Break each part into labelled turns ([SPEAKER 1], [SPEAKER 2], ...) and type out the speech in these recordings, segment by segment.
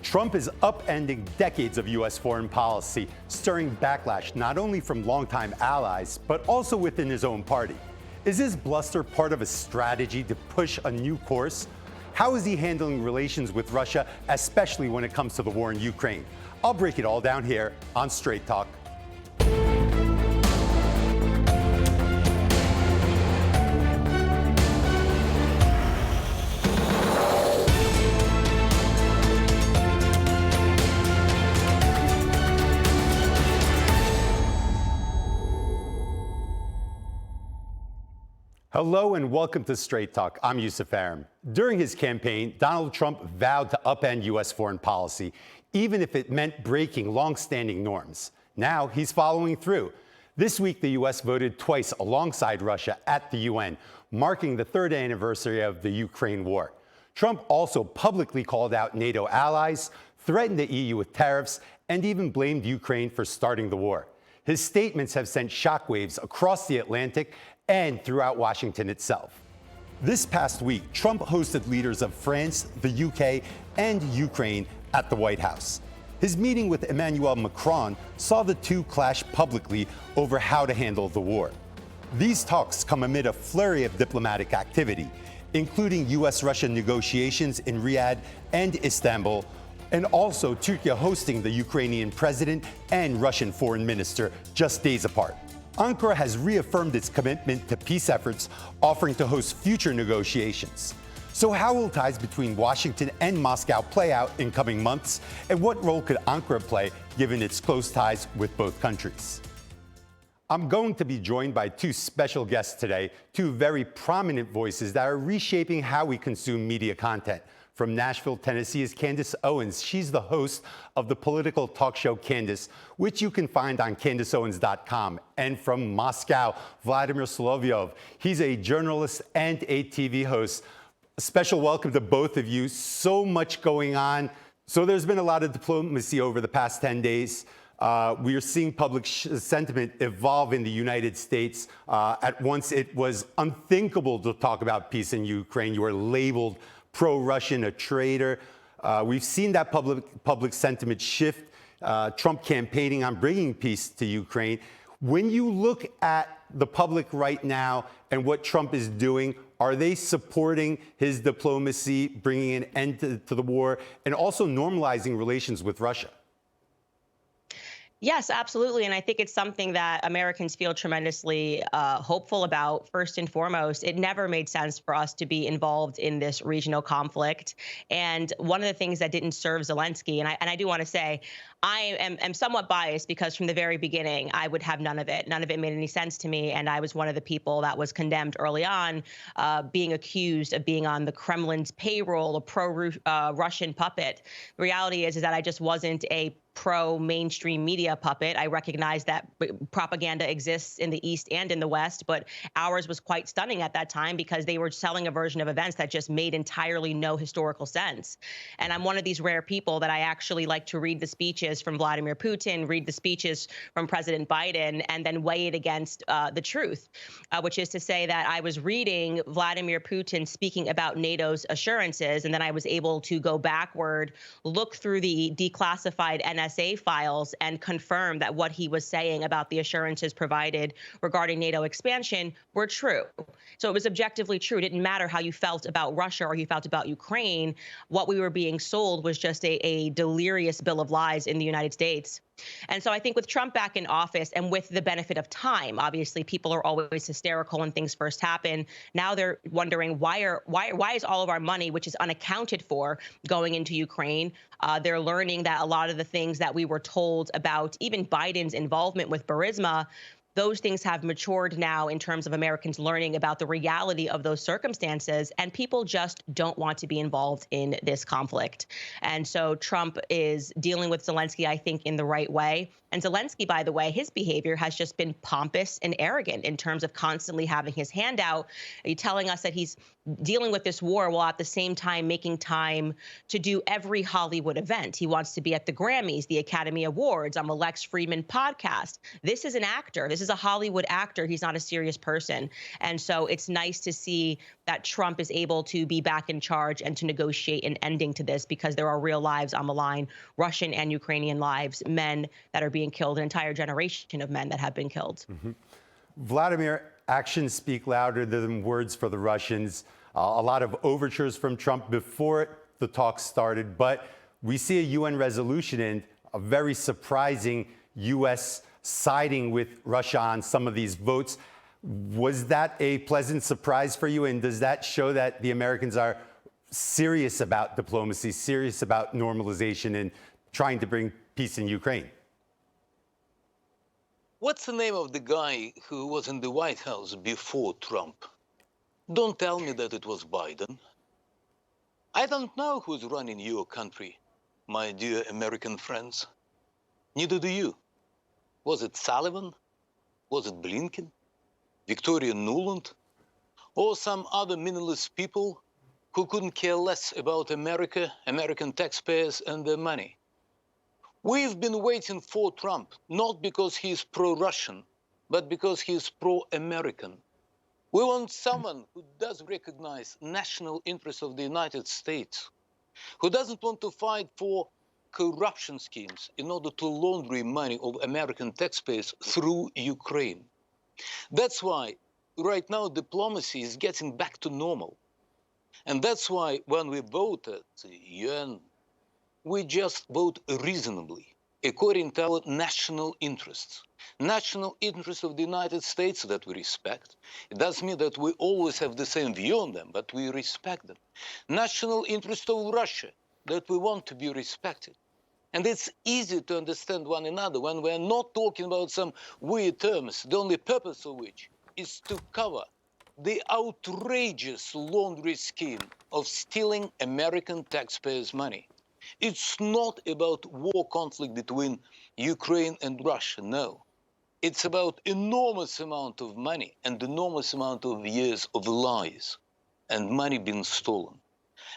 [SPEAKER 1] Trump is upending decades of U.S. foreign policy, stirring backlash not only from longtime allies, but also within his own party. Is his bluster part of a strategy to push a new course? How is he handling relations with Russia, especially when it comes to the war in Ukraine? I'll break it all down here on Straight Talk. Hello and welcome to Straight Talk. I'm Yusuf Aram. During his campaign, Donald Trump vowed to upend U.S. foreign policy, even if it meant breaking long-standing norms. Now he's following through. This week, the U.S. voted twice alongside Russia at the UN, marking the third anniversary of the Ukraine war. Trump also publicly called out NATO allies, threatened the EU with tariffs, and even blamed Ukraine for starting the war. His statements have sent shockwaves across the Atlantic and throughout Washington itself. This past week, Trump hosted leaders of France, the UK, and Ukraine at the White House. His meeting with Emmanuel Macron saw the two clash publicly over how to handle the war. These talks come amid a flurry of diplomatic activity, including US-Russia negotiations in Riyadh and Istanbul, and also Turkey hosting the Ukrainian president and Russian foreign minister just days apart. Ankara has reaffirmed its commitment to peace efforts, offering to host future negotiations. So how will ties between Washington and Moscow play out in coming months? And what role could Ankara play given its close ties with both countries? I'm going to be joined by two special guests today, two very prominent voices that are reshaping how we consume media content. From Nashville, Tennessee is Candace Owens. She's the host of the political talk show Candace, which you can find on CandaceOwens.com. And from Moscow, Vladimir Soloviev. He's a journalist and a TV host. A special welcome to both of you. So much going on. So there's been a lot of diplomacy over the past 10 days. We are seeing public sentiment evolve in the United States. At once, it was unthinkable to talk about peace in Ukraine. You were labeled pro-Russian, a traitor. We've seen that public sentiment shift, Trump campaigning on bringing peace to Ukraine. When you look at the public right now and what Trump is doing, are they supporting his diplomacy, bringing an end to the war, and also normalizing relations with Russia?
[SPEAKER 2] Yes, absolutely. And I think it's something that Americans feel tremendously hopeful about. First and foremost, it never made sense for us to be involved in this regional conflict. And one of the things that didn't serve Zelensky, and I do want to say, I am somewhat biased because from the very beginning, I would have none of it. None of it made any sense to me. And I was one of the people that was condemned early on, being accused of being on the Kremlin's payroll, a pro-Russian puppet. The reality is that I just wasn't a pro-mainstream media puppet. I recognize that propaganda exists in the East and in the West, but ours was quite stunning at that time because they were selling a version of events that just made entirely no historical sense. And I'm one of these rare people that I actually like to read the speeches from Vladimir Putin, read the speeches from President Biden, and then weigh it against the truth, which is to say that I was reading Vladimir Putin speaking about NATO's assurances, and then I was able to go backward, look through the declassified NSA files and confirm that what he was saying about the assurances provided regarding NATO expansion were true. So it was objectively true. It didn't matter how you felt about Russia or you felt about Ukraine. What we were being sold was just a delirious bill of lies in the United States. And so I think with Trump back in office and with the benefit of time, obviously people are always hysterical when things first happen. Now they're wondering why is all of our money, which is unaccounted for, going into Ukraine? They're learning that a lot of the things that we were told about even Biden's involvement with Burisma, those things have matured now in terms of Americans learning about the reality of those circumstances, and people just don't want to be involved in this conflict. And so Trump is dealing with Zelensky, I think, in the right way. And Zelensky, by the way, his behavior has just been pompous and arrogant in terms of constantly having his hand out, telling us that he's dealing with this war while at the same time making time to do every Hollywood event. He wants to be at the Grammys, the Academy Awards, on the Lex Friedman podcast. This is an actor. This This is a Hollywood actor. He's not a serious person. And so it's nice to see that Trump is able to be back in charge and to negotiate an ending to this, because there are real lives on the line, Russian and Ukrainian lives, men that are being killed, an entire generation of men that have been killed.
[SPEAKER 1] Vladimir, actions speak louder than words for the Russians. A lot of overtures from Trump before the talks started, but we see a UN resolution and a very surprising U.S. siding with Russia on some of these votes. Was that a pleasant surprise for you? And does that show that the Americans are serious about diplomacy, serious about normalization and trying to bring peace in Ukraine?
[SPEAKER 3] What's the name of the guy who was in the White House before Trump? Don't tell me that it was Biden. I don't know who's running your country, my dear American friends. Neither do you. Was it Sullivan? Was it Blinken? Victoria Nuland? Or some other meaningless people who couldn't care less about America, American taxpayers, and their money? We've been waiting for Trump, not because he's pro-Russian, but because he's pro-American. We want someone who does recognize national interests of the United States, who doesn't want to fight for corruption schemes in order to launder money of American taxpayers through Ukraine. That's why right now diplomacy is getting back to normal. And that's why when we vote at the UN, we just vote reasonably, according to our national interests. National interests of the United States that we respect. It doesn't mean that we always have the same view on them, but we respect them. National interest of Russia, that we want to be respected. And it's easy to understand one another when we're not talking about some weird terms, the only purpose of which is to cover the outrageous laundry scheme of stealing American taxpayers' money. It's not about war conflict between Ukraine and Russia, no. It's about enormous amount of money and enormous amount of years of lies and money being stolen.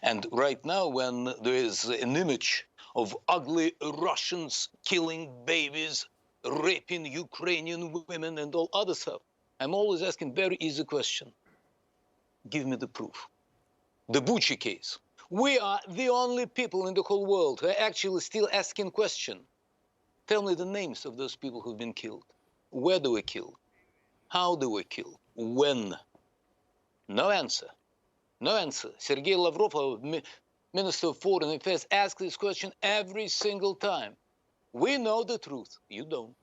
[SPEAKER 3] And right now, when there is an image of ugly Russians killing babies, raping Ukrainian women and all other stuff, I'm always asking very easy question. Give me the proof. The Bucha case. We are the only people in the whole world who are actually still asking question. Tell me the names of those people who've been killed. Where they were killed? How they were killed? When? No answer. No answer. Sergei Lavrov, our Minister of Foreign Affairs, asks this question every single time. We know the truth. You don't.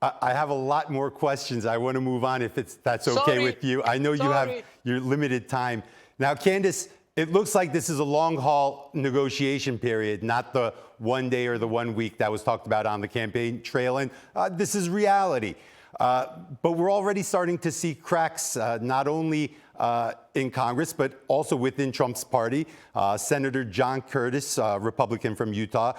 [SPEAKER 1] I have a lot more questions. I want to move on if that's okay with you. I know you have your limited time. Now, Candace, it looks like this is a long-haul negotiation period, not the 1 day or the 1 week that was talked about on the campaign trail. And this is reality. But we're already starting to see cracks, not only in Congress, but also within Trump's party. Senator John Curtis, Republican from Utah,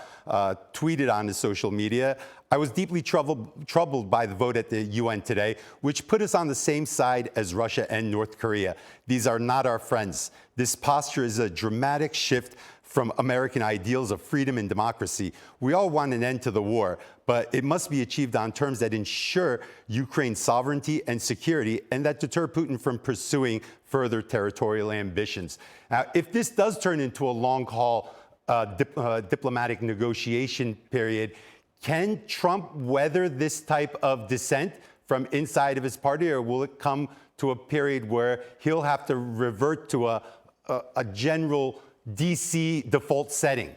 [SPEAKER 1] tweeted on his social media, "I was deeply troubled by the vote at the UN today, which put us on the same side as Russia and North Korea. These are not our friends. This posture is a dramatic shift from American ideals of freedom and democracy. We all want an end to the war, but it must be achieved on terms that ensure Ukraine's sovereignty and security and that deter Putin from pursuing further territorial ambitions." Now, if this does turn into a long-haul diplomatic negotiation period, can Trump weather this type of dissent from inside of his party, or will it come to a period where he'll have to revert to a general D.C. default setting?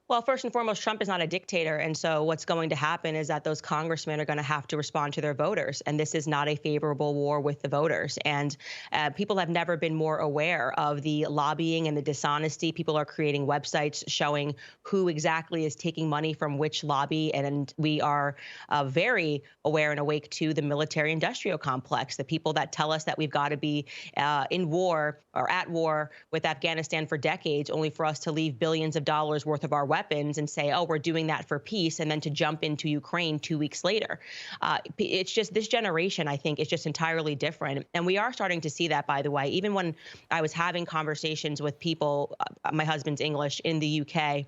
[SPEAKER 2] Well, first and foremost, Trump is not a dictator. And so what's going to happen is that those congressmen are going to have to respond to their voters. And this is not a favorable war with the voters. And people have never been more aware of the lobbying and the dishonesty. People are creating websites showing who exactly is taking money from which lobby. And we are very aware and awake to the military-industrial complex, the people that tell us that we've got to be in war or at war with Afghanistan for decades, only for us to leave billions of dollars worth of our weapons and say, oh, we're doing that for peace, and then to jump into Ukraine 2 weeks later. It's just this generation, I think, is just entirely different. And we are starting to see that, by the way. Even when I was having conversations with people, my husband's English, in the UK,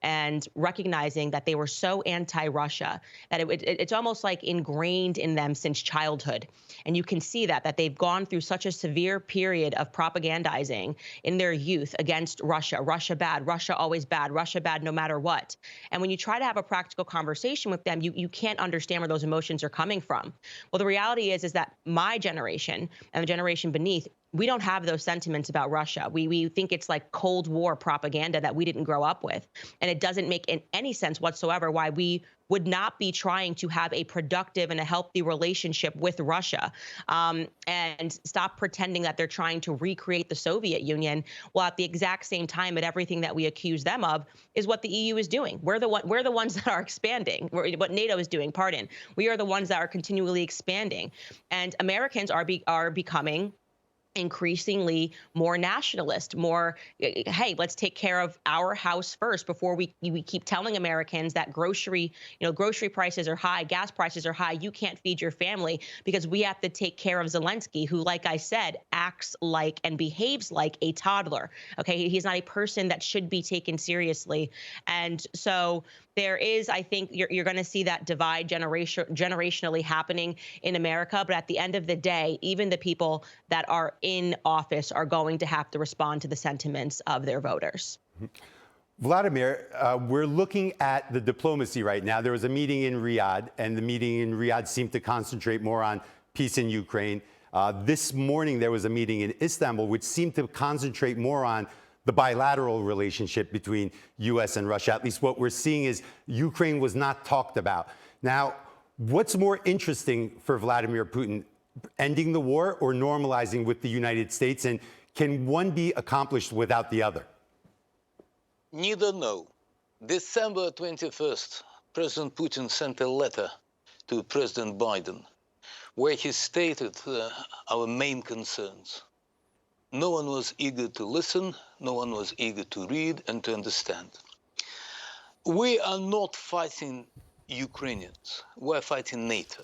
[SPEAKER 2] and recognizing that they were so anti-Russia that it's almost like ingrained in them since childhood. And you can see that they've gone through such a severe period of propagandizing in their youth against Russia. Russia bad, Russia always bad, Russia bad no matter what. And when you try to have a practical conversation with them, you can't understand where those emotions are coming from. Well, the reality is that my generation and the generation beneath, we don't have those sentiments about Russia. We think it's like Cold War propaganda that we didn't grow up with. And it doesn't make any sense whatsoever why we would not be trying to have a productive and a healthy relationship with Russia, and stop pretending that they're trying to recreate the Soviet Union, while at the exact same time, at everything that we accuse them of is what the EU is doing. We're the ones that are expanding. What NATO is doing. Pardon. We are the ones that are continually expanding, and Americans are becoming increasingly more nationalist, more, hey, let's take care of our house first before we keep telling Americans that grocery prices are high, gas prices are high, you can't feed your family, because we have to take care of Zelensky, who, like I said, acts like and behaves like a toddler. Okay, he's not a person that should be taken seriously. And so there is, I think you're going to see that divide generationally happening in America. But at the end of the day, even the people that are in office are going to have to respond to the sentiments of their voters.
[SPEAKER 1] Vladimir, we're looking at the diplomacy right now. There was a meeting in Riyadh, and the meeting in Riyadh seemed to concentrate more on peace in Ukraine. This morning, there was a meeting in Istanbul, which seemed to concentrate more on the bilateral relationship between U.S. and Russia. At least what we're seeing is Ukraine was not talked about. Now, what's more interesting for Vladimir Putin, ending the war or normalizing with the United States? And can one be accomplished without the other?
[SPEAKER 3] Neither no. December 21st, President Putin sent a letter to President Biden where he stated our main concerns. No one was eager to listen, no one was eager to read and to understand. We are not fighting Ukrainians, we're fighting NATO.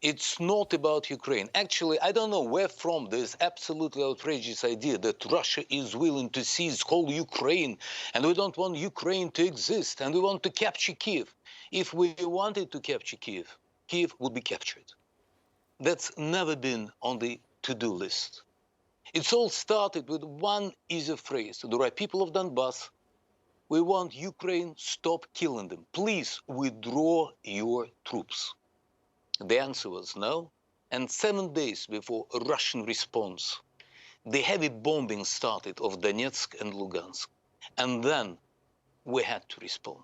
[SPEAKER 3] It's not about Ukraine. Actually, I don't know where from this absolutely outrageous idea that Russia is willing to seize whole Ukraine and we don't want Ukraine to exist and we want to capture Kiev. If we wanted to capture Kiev, Kiev would be captured. That's never been on the to-do list. It's all started with one easy phrase to the right people of Donbass. We want Ukraine, stop killing them. Please withdraw your troops. The answer was no. And 7 days before a Russian response, the heavy bombing started of Donetsk and Lugansk. And then we had to respond.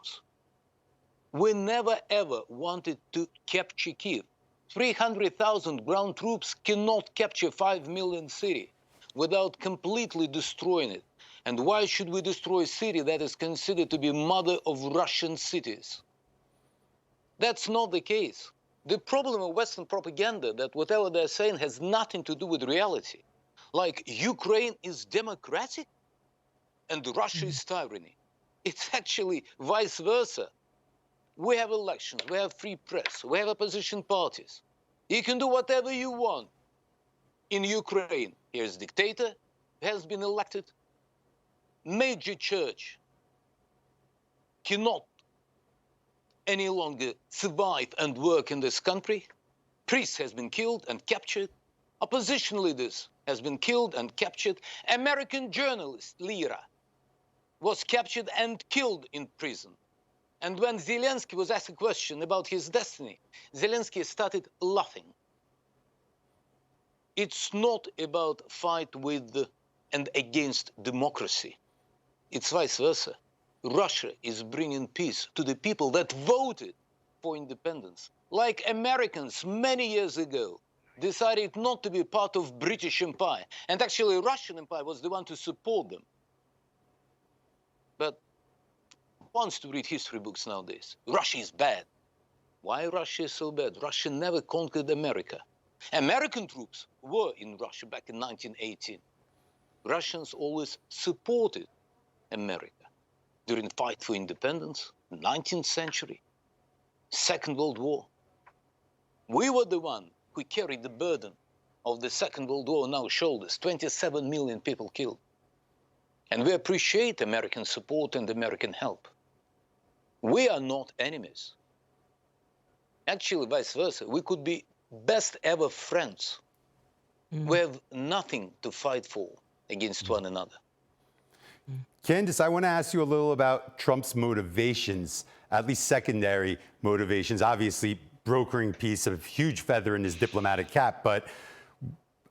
[SPEAKER 3] We never ever wanted to capture Kiev. 300,000 ground troops cannot capture 5 million city without completely destroying it. And why should we destroy a city that is considered to be mother of Russian cities? That's not the case. The problem of Western propaganda, that whatever they're saying has nothing to do with reality. Like Ukraine is democratic and Russia is tyranny. It's actually vice versa. We have elections, we have free press, we have opposition parties. You can do whatever you want. In Ukraine, here's dictator, has been elected. Major church cannot any longer survive and work in this country. Priest has been killed and captured. Opposition leaders has been killed and captured. American journalist Lira was captured and killed in prison. And when Zelensky was asked a question about his destiny, Zelensky started laughing. It's not about fight with and against democracy. It's vice versa. Russia is bringing peace to the people that voted for independence. Like Americans many years ago decided not to be part of British Empire. And actually Russian Empire was the one to support them. But who wants to read history books nowadays? Russia is bad. Why Russia is so bad? Russia never conquered America. American troops were in Russia back in 1918. Russians always supported America during the fight for independence, 19th century, Second World War. We were the one who carried the burden of the Second World War on our shoulders, 27 million people killed. And we appreciate American support and American help. We are not enemies. Actually, vice versa. We could be best ever friends. We have nothing to fight for against one another.
[SPEAKER 1] Candace, I want to ask you a little about Trump's motivations, at least secondary motivations. Obviously, brokering peace, a huge feather in his diplomatic cap, but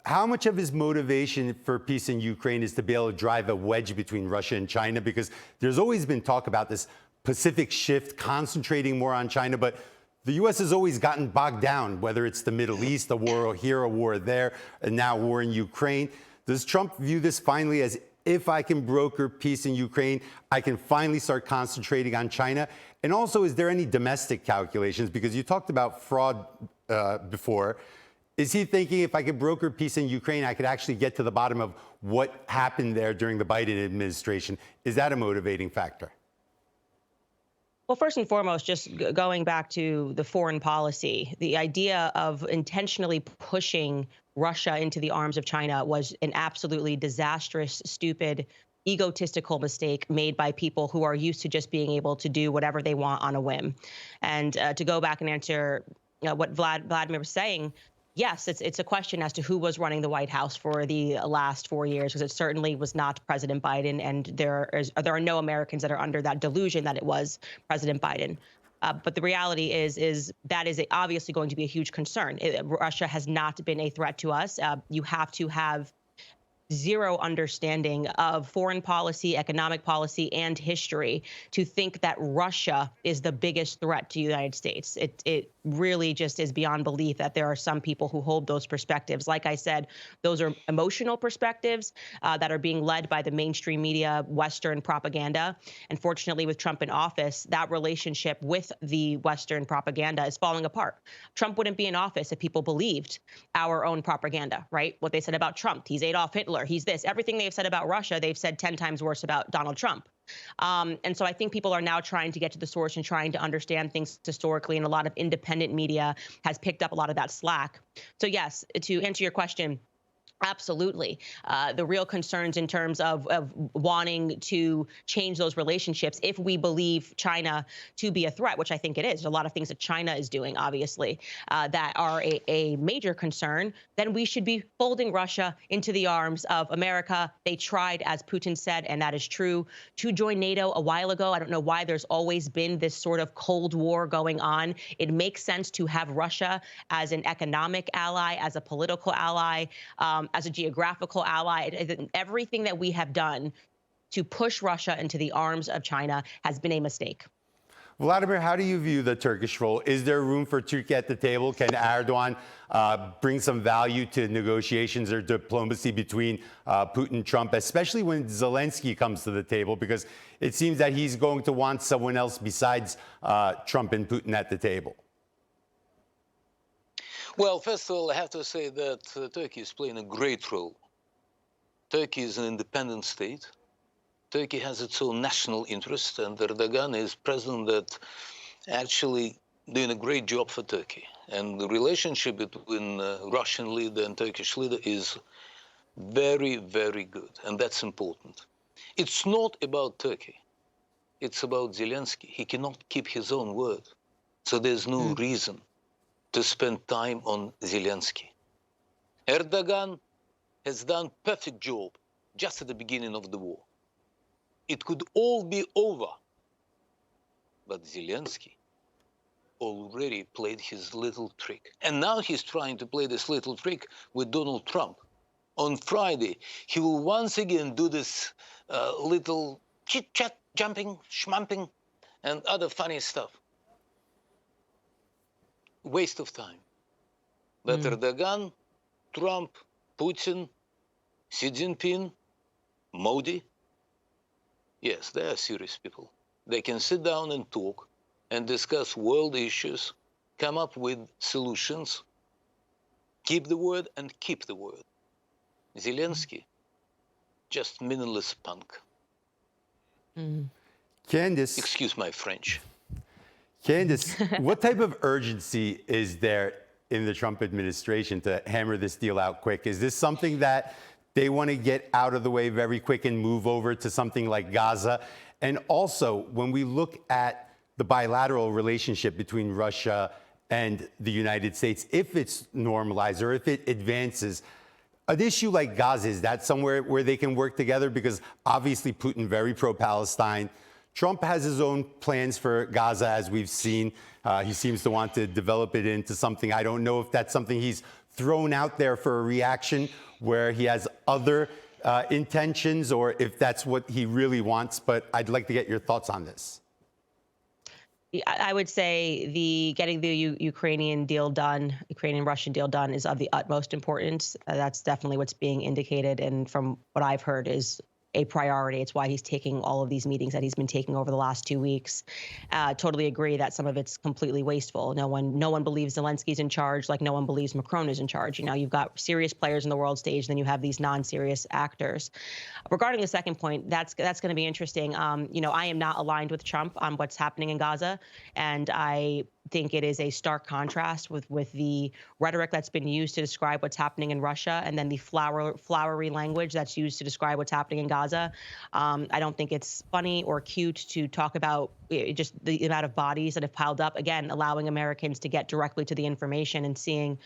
[SPEAKER 1] how much of his motivation for peace in Ukraine is to be able to drive a wedge between Russia and China? Because there's always been talk about this Pacific shift, concentrating more on China, but the U.S. has always gotten bogged down, whether it's the Middle East, a war here, a war there, and now war in Ukraine. Does Trump view this finally as, if I can broker peace in Ukraine, I can finally start concentrating on China? And also, is there any domestic calculations? Because you talked about fraud before. Is he thinking, if I could broker peace in Ukraine, I could actually get to the bottom of what happened there during the Biden administration? Is that a motivating factor?
[SPEAKER 2] Well, first and foremost, just going back to the foreign policy, the idea of intentionally pushing Russia into the arms of China was an absolutely disastrous, stupid, egotistical mistake made by people who are used to just being able to do whatever they want on a whim. And to go back and answer what Vladimir was saying, yes, it's a question as to who was running the White House for the last 4 years, because it certainly was not President Biden, and there are no Americans that are under that delusion that it was President Biden. But the reality is that is obviously going to be a huge concern. Russia has not been a threat to us. You have to have zero understanding of foreign policy, economic policy, and history to think that Russia is the biggest threat to the United States. It really just is beyond belief that there are some people who hold those perspectives. Like I said, those are emotional perspectives that are being led by the mainstream media, Western propaganda. And fortunately, with Trump in office, that relationship with the Western propaganda is falling apart. Trump wouldn't be in office if people believed our own propaganda, right? What they said about Trump, he's Adolf Hitler, he's this. Everything they've said about Russia, they've said 10 times worse about Donald Trump. And so I think people are now trying to get to the source and trying to understand things historically, and a lot of independent media has picked up a lot of that slack. So yes, to answer your question, absolutely. The real concerns in terms of wanting to change those relationships, if we believe China to be a threat, which I think it is, there's a lot of things that China is doing, obviously, that are a major concern, then we should be folding Russia into the arms of America. They tried, as Putin said, and that is true, to join NATO a while ago. I don't know why there's always been this sort of Cold War going on. It makes sense to have Russia as an economic ally, as a political ally, as a geographical ally. Everything that we have done to push Russia into the arms of China has been a mistake.
[SPEAKER 1] Vladimir, how do you view the Turkish role? Is there room for Turkey at the table? Can Erdogan bring some value to negotiations or diplomacy between Putin and Trump, especially when Zelensky comes to the table? Because it seems that he's going to want someone else besides Trump and Putin at the table.
[SPEAKER 3] Well, first of all, I have to say that Turkey is playing a great role. Turkey is an independent state. Turkey has its own national interest, and Erdogan is president that actually doing a great job for Turkey. And the relationship between Russian leader and Turkish leader is very, very good, and that's important. It's not about Turkey. It's about Zelensky. He cannot keep his own word, so there's no reason to spend time on Zelensky. Erdogan has done perfect job just at the beginning of the war. It could all be over, but Zelensky already played his little trick. And now he's trying to play this little trick with Donald Trump. On Friday, he will once again do this little chit-chat, jumping, schmumping, and other funny stuff. Waste of time. But Erdogan, Trump, Putin, Xi Jinping, Modi, yes, they are serious people. They can sit down and talk and discuss world issues, come up with solutions, keep the word and keep the word. Zelensky, just meaningless punk.
[SPEAKER 1] Candace.
[SPEAKER 3] Excuse my French.
[SPEAKER 1] Candace, what type of urgency is there in the Trump administration to hammer this deal out quick? Is this something that They want to get out of the way very quick and move over to something like Gaza. And also, when we look at the bilateral relationship between Russia and the United States, if it's normalized or if it advances, an issue like Gaza, is that somewhere where they can work together? Because obviously Putin, very pro-Palestine. Trump has his own plans for Gaza, as we've seen. He seems to want to develop it into something. I don't know if that's something he's thrown out there for a reaction where he has other intentions, or if that's what he really wants. But I'd like to get your thoughts on this.
[SPEAKER 2] I would say getting the Ukrainian deal done, Ukrainian-Russian deal done, is of the utmost importance. That's definitely what's being indicated, and from what I've heard, is a priority. It's why he's taking all of these meetings that he's been taking over the last 2 weeks. Totally agree that some of it's completely wasteful. No one believes Zelensky's in charge, like no one believes Macron is in charge. You know, you've got serious players in the world stage, then you have these non-serious actors. Regarding the second point, that's going to be interesting. You know, I am not aligned with Trump on what's happening in Gaza, and I think it is a stark contrast with the rhetoric that's been used to describe what's happening in Russia, and then the flowery language that's used to describe what's happening in Gaza. I don't think it's funny or cute to talk about just the amount of bodies that have piled up. Again, allowing Americans to get directly to the information and seeing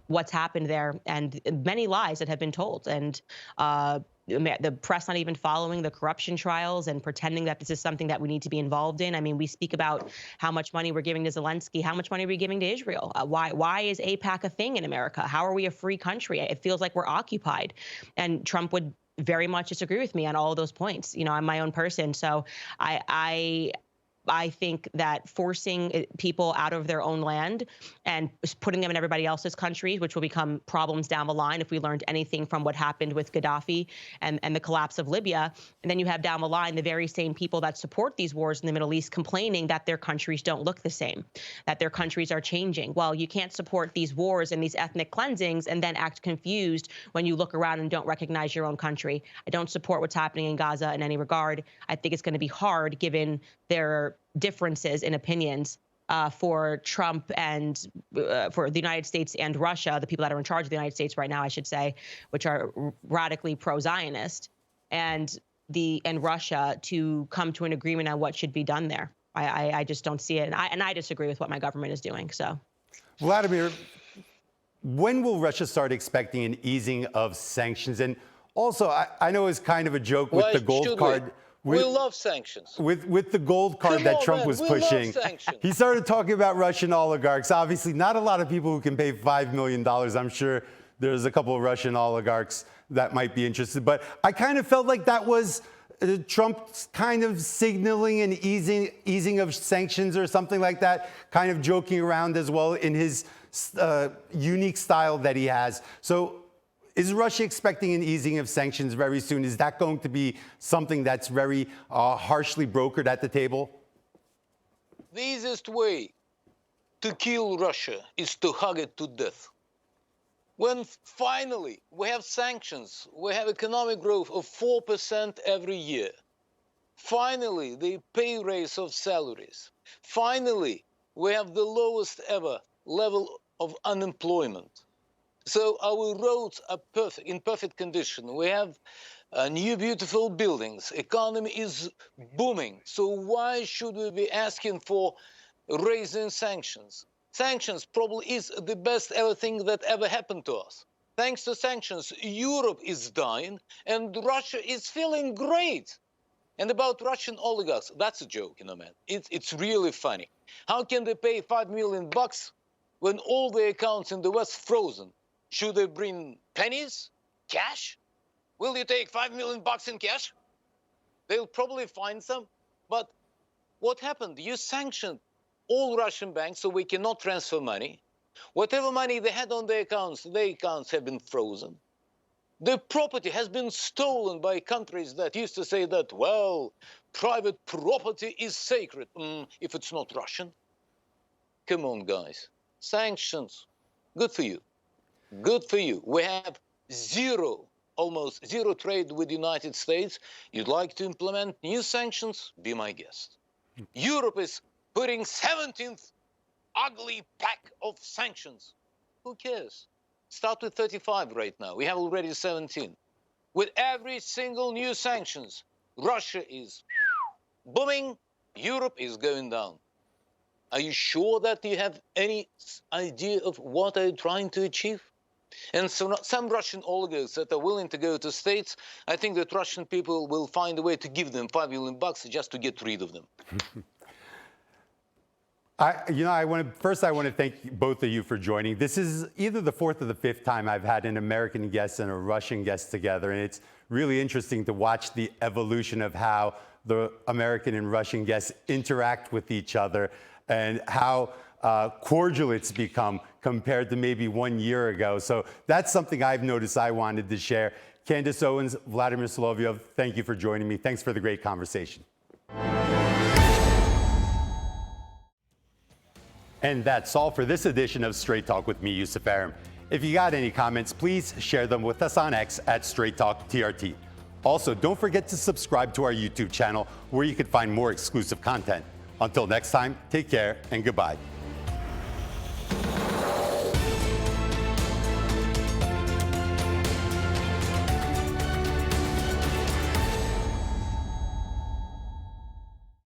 [SPEAKER 2] what's happened there, and many lies that have been told. And the press not even following the corruption trials and pretending that this is something that we need to be involved in. I mean, we speak about how much money we're giving to Zelensky. How much money are we giving to Israel? Why is AIPAC a thing in America? How are we a free country? It feels like we're occupied. And Trump would very much disagree with me on all of those points. You know, I'm my own person. So I think that forcing people out of their own land and putting them in everybody else's countries, which will become problems down the line if we learned anything from what happened with Gaddafi and the collapse of Libya. And then you have down the line the very same people that support these wars in the Middle East complaining that their countries don't look the same, that their countries are changing. Well, you can't support these wars and these ethnic cleansings and then act confused when you look around and don't recognize your own country. I don't support what's happening in Gaza in any regard. I think it's going to be hard given their differences in opinions for Trump and for the United States and Russia, the people that are in charge of the United States right now, I should say, which are radically pro-Zionist, and Russia to come to an agreement on what should be done there. I just don't see it, and I disagree with what my government is doing. So,
[SPEAKER 1] Vladimir, when will Russia start expecting an easing of sanctions? And also, I know it's kind of a joke with the gold card.
[SPEAKER 3] We love sanctions.
[SPEAKER 1] With the gold card that Trump was pushing, he started talking about Russian oligarchs. Obviously, not a lot of people who can pay $5 million. I'm sure there's a couple of Russian oligarchs that might be interested. But I kind of felt like that was Trump kind of signaling an easing of sanctions or something like that, kind of joking around as well in his unique style that he has. So, is Russia expecting an easing of sanctions very soon? Is that going to be something that's very harshly brokered at the table?
[SPEAKER 3] The easiest way to kill Russia is to hug it to death. When finally we have sanctions, we have economic growth of 4% every year. Finally, the pay raise of salaries. Finally, we have the lowest ever level of unemployment. So our roads are perfect, in perfect condition. We have new beautiful buildings. Economy is booming. So why should we be asking for raising sanctions? Sanctions probably is the best ever thing that ever happened to us. Thanks to sanctions, Europe is dying and Russia is feeling great. And about Russian oligarchs, that's a joke, you know, man. It's really funny. How can they pay $5 million when all the accounts in the West frozen? Should they bring pennies? Cash? Will you take $5 million in cash? They'll probably find some. But what happened? You sanctioned all Russian banks so we cannot transfer money. Whatever money they had on their accounts have been frozen. The property has been stolen by countries that used to say that, well, private property is sacred if it's not Russian. Come on, guys. Sanctions. Good for you. Good for you. We have almost zero trade with the United States. You'd like to implement new sanctions? Be my guest. Europe is putting 17th ugly pack of sanctions. Who cares? Start with 35 right now. We have already 17. With every single new sanctions, Russia is booming, Europe is going down. Are you sure that you have any idea of what are you trying to achieve? And so some Russian oligarchs that are willing to go to States, I think that Russian people will find a way to give them $5 million just to get rid of them.
[SPEAKER 1] I want to thank both of you for joining. This is either the fourth or the fifth time I've had an American guest and a Russian guest together, and it's really interesting to watch the evolution of how the American and Russian guests interact with each other and how cordial it's become compared to maybe 1 year ago. So that's something I've noticed I wanted to share. Candace, Owens, Vladimir, Soloviev, thank you for joining me. Thanks for the great conversation. And that's all for this edition of Straight Talk with me, Yusuf Aram. If you got any comments, please share them with us on X at Straight Talk TRT. Also, don't forget to subscribe to our YouTube channel where you can find more exclusive content. Until next time, take care and goodbye.